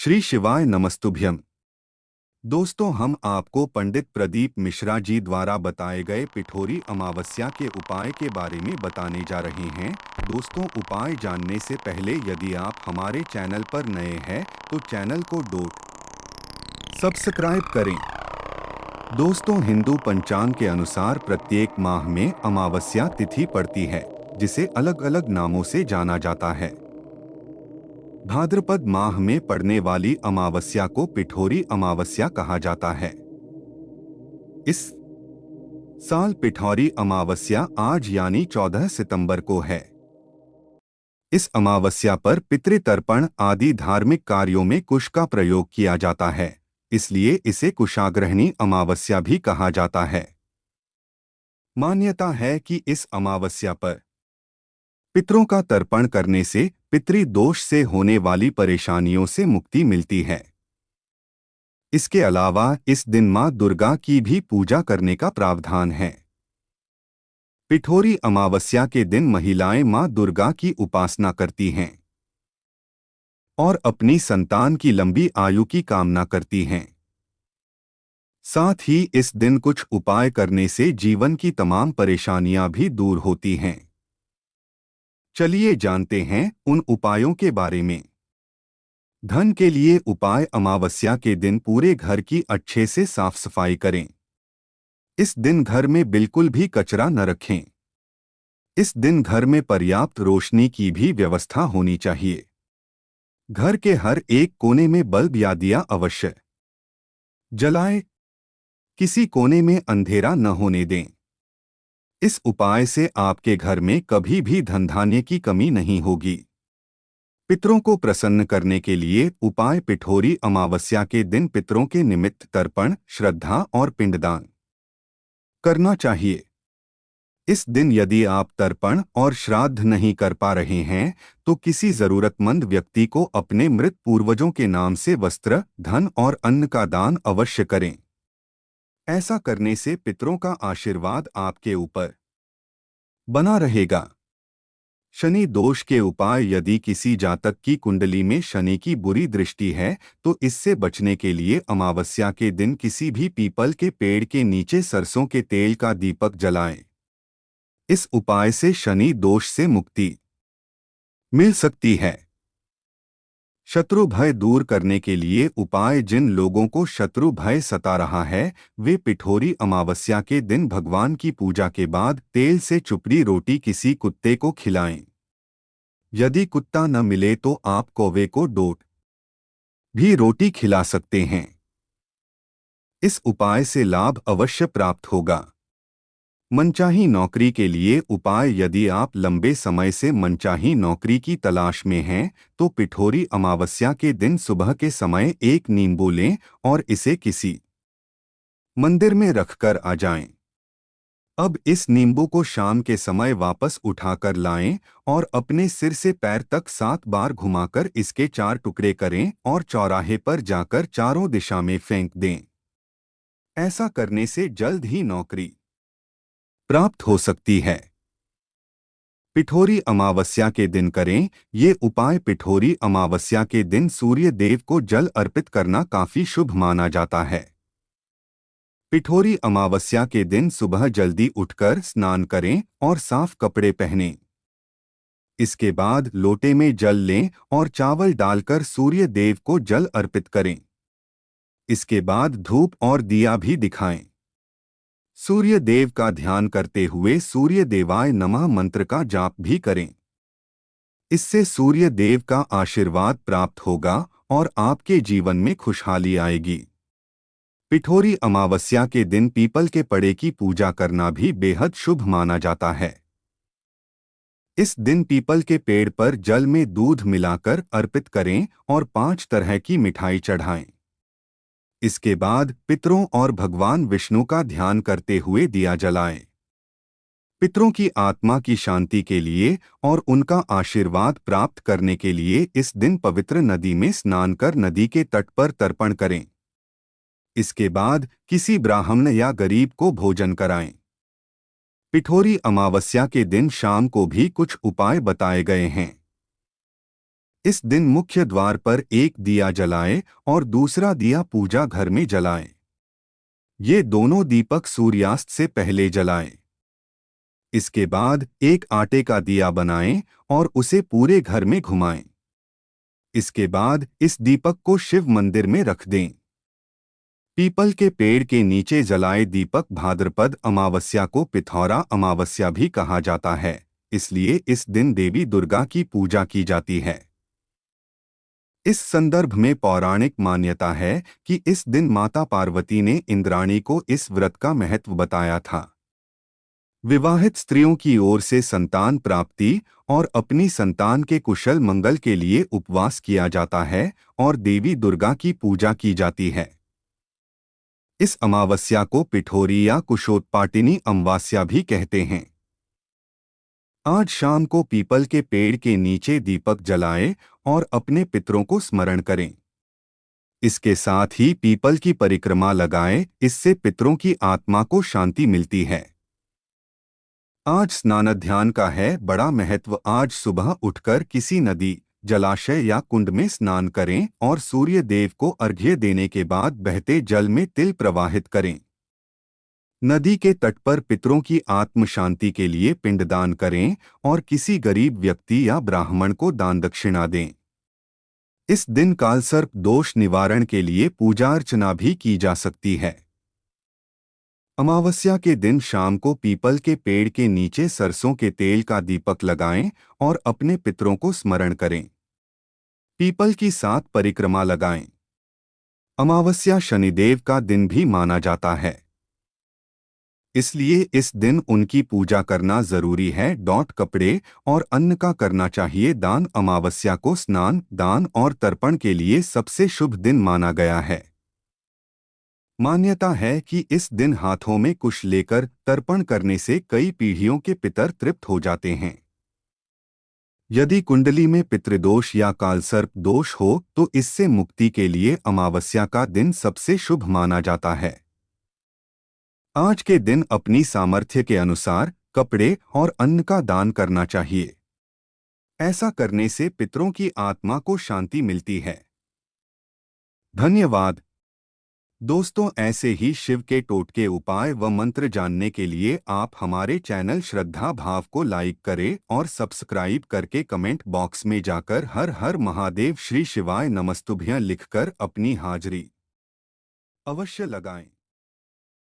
श्री शिवाय नमस्तुभ्यम। दोस्तों, हम आपको पंडित प्रदीप मिश्रा जी द्वारा बताए गए पिठोरी अमावस्या के उपाय के बारे में बताने जा रहे हैं। दोस्तों, उपाय जानने से पहले यदि आप हमारे चैनल पर नए हैं तो चैनल को सब्सक्राइब करें। दोस्तों, हिंदू पंचांग के अनुसार प्रत्येक माह में अमावस्या तिथि पड़ती है, जिसे अलग अलग नामों से जाना जाता है। भाद्रपद माह में पड़ने वाली अमावस्या को पिठोरी अमावस्या कहा जाता है। इस साल पिठौरी अमावस्या आज यानी 14 सितंबर को है। इस अमावस्या पर पितृतर्पण आदि धार्मिक कार्यों में कुश का प्रयोग किया जाता है, इसलिए इसे कुशाग्रहणी अमावस्या भी कहा जाता है। मान्यता है कि इस अमावस्या पर पितरों का तर्पण करने से पितृदोष से होने वाली परेशानियों से मुक्ति मिलती है। इसके अलावा इस दिन मां दुर्गा की भी पूजा करने का प्रावधान है। पिठोरी अमावस्या के दिन महिलाएं मां दुर्गा की उपासना करती हैं और अपनी संतान की लंबी आयु की कामना करती हैं। साथ ही इस दिन कुछ उपाय करने से जीवन की तमाम परेशानियां भी दूर होती हैं। चलिए जानते हैं उन उपायों के बारे में। धन के लिए उपाय: अमावस्या के दिन पूरे घर की अच्छे से साफ सफाई करें। इस दिन घर में बिल्कुल भी कचरा न रखें। इस दिन घर में पर्याप्त रोशनी की भी व्यवस्था होनी चाहिए। घर के हर एक कोने में बल्ब या दिया अवश्य जलाएं। किसी कोने में अंधेरा न होने दें। इस उपाय से आपके घर में कभी भी धन धान्य की कमी नहीं होगी। पितरों को प्रसन्न करने के लिए उपाय: पिठोरी अमावस्या के दिन पितरों के निमित्त तर्पण, श्रद्धा और पिंडदान करना चाहिए। इस दिन यदि आप तर्पण और श्राद्ध नहीं कर पा रहे हैं तो किसी जरूरतमंद व्यक्ति को अपने मृत पूर्वजों के नाम से वस्त्र, धन और अन्न का दान अवश्य करें। ऐसा करने से पितरों का आशीर्वाद आपके ऊपर बना रहेगा। शनि दोष के उपाय: यदि किसी जातक की कुंडली में शनि की बुरी दृष्टि है तो इससे बचने के लिए अमावस्या के दिन किसी भी पीपल के पेड़ के नीचे सरसों के तेल का दीपक जलाएं। इस उपाय से शनि दोष से मुक्ति मिल सकती है। शत्रु भय दूर करने के लिए उपाय: जिन लोगों को शत्रु भय सता रहा है वे पिठोरी अमावस्या के दिन भगवान की पूजा के बाद तेल से चुपड़ी रोटी किसी कुत्ते को खिलाएं। यदि कुत्ता न मिले तो आप कौवे को भी रोटी खिला सकते हैं। इस उपाय से लाभ अवश्य प्राप्त होगा। मनचाही नौकरी के लिए उपाय: यदि आप लंबे समय से मनचाही नौकरी की तलाश में हैं तो पिठोरी अमावस्या के दिन सुबह के समय एक नींबू लें और इसे किसी मंदिर में रखकर आ जाएं। अब इस नींबू को शाम के समय वापस उठाकर लाएं और अपने सिर से पैर तक 7 बार घुमाकर इसके 4 टुकड़े करें और चौराहे पर जाकर चारों दिशा में फेंक दें। ऐसा करने से जल्द ही नौकरी प्राप्त हो सकती है। पिठोरी अमावस्या के दिन करें ये उपाय: पिठोरी अमावस्या के दिन सूर्य देव को जल अर्पित करना काफी शुभ माना जाता है। पिठोरी अमावस्या के दिन सुबह जल्दी उठकर स्नान करें और साफ कपड़े पहनें। इसके बाद लोटे में जल लें और चावल डालकर सूर्य देव को जल अर्पित करें। इसके बाद धूप और दिया भी दिखाएं। सूर्य देव का ध्यान करते हुए सूर्य देवाय नमः मंत्र का जाप भी करें। इससे सूर्य देव का आशीर्वाद प्राप्त होगा और आपके जीवन में खुशहाली आएगी। पिठोरी अमावस्या के दिन पीपल के पड़े की पूजा करना भी बेहद शुभ माना जाता है। इस दिन पीपल के पेड़ पर जल में दूध मिलाकर अर्पित करें और 5 तरह की मिठाई चढ़ाएं। इसके बाद पितरों और भगवान विष्णु का ध्यान करते हुए दिया जलाएं। पितरों की आत्मा की शांति के लिए और उनका आशीर्वाद प्राप्त करने के लिए इस दिन पवित्र नदी में स्नान कर नदी के तट पर तर्पण करें। इसके बाद किसी ब्राह्मण या गरीब को भोजन कराएं। पिठोरी अमावस्या के दिन शाम को भी कुछ उपाय बताए गए हैं। इस दिन मुख्य द्वार पर एक दिया जलाएं और दूसरा दिया पूजा घर में जलाएं। ये दोनों दीपक सूर्यास्त से पहले जलाएं। इसके बाद एक आटे का दिया बनाएं और उसे पूरे घर में घुमाएं। इसके बाद इस दीपक को शिव मंदिर में रख दें। पीपल के पेड़ के नीचे जलाए दीपक भाद्रपद अमावस्या को पिथौरा अमावस्या भी कहा जाता है, इसलिए इस दिन देवी दुर्गा की पूजा की जाती है। इस संदर्भ में पौराणिक मान्यता है कि इस दिन माता पार्वती ने इंद्राणी को इस व्रत का महत्व बताया था। विवाहित स्त्रियों की ओर से संतान प्राप्ति और अपनी संतान के कुशल मंगल के लिए उपवास किया जाता है और देवी दुर्गा की पूजा की जाती है। इस अमावस्या को पिठोरी या कुशोत्पाटिनी अमावस्या भी कहते हैं। आज शाम को पीपल के पेड़ के नीचे दीपक जलाएं और अपने पितरों को स्मरण करें। इसके साथ ही पीपल की परिक्रमा लगाएं, इससे पितरों की आत्मा को शांति मिलती है। आज स्नानाध्यान का है बड़ा महत्व। आज सुबह उठकर किसी नदी, जलाशय या कुंड में स्नान करें और सूर्य देव को अर्घ्य देने के बाद बहते जल में तिल प्रवाहित करें। नदी के तट पर पितरों की आत्म शांति के लिए पिंडदान करें और किसी गरीब व्यक्ति या ब्राह्मण को दान दक्षिणा दें। इस दिन कालसर्प दोष निवारण के लिए पूजा अर्चना भी की जा सकती है। अमावस्या के दिन शाम को पीपल के पेड़ के नीचे सरसों के तेल का दीपक लगाएं और अपने पितरों को स्मरण करें। पीपल की 7 परिक्रमा लगाएं। अमावस्या शनिदेव का दिन भी माना जाता है, इसलिए इस दिन उनकी पूजा करना जरूरी है। कपड़े और अन्न का करना चाहिए दान। अमावस्या को स्नान, दान और तर्पण के लिए सबसे शुभ दिन माना गया है। मान्यता है कि इस दिन हाथों में कुश लेकर तर्पण करने से कई पीढ़ियों के पितर तृप्त हो जाते हैं। यदि कुंडली में पितृदोष या कालसर्प दोष हो तो इससे मुक्ति के लिए अमावस्या का दिन सबसे शुभ माना जाता है। आज के दिन अपनी सामर्थ्य के अनुसार कपड़े और अन्न का दान करना चाहिए। ऐसा करने से पितरों की आत्मा को शांति मिलती है। धन्यवाद दोस्तों, ऐसे ही शिव के टोटके उपाय व मंत्र जानने के लिए आप हमारे चैनल श्रद्धा भाव को लाइक करें और सब्सक्राइब करके कमेंट बॉक्स में जाकर हर हर महादेव श्री शिवाय नमस्तुभ्यं लिखकर अपनी हाजिरी अवश्य लगाएं।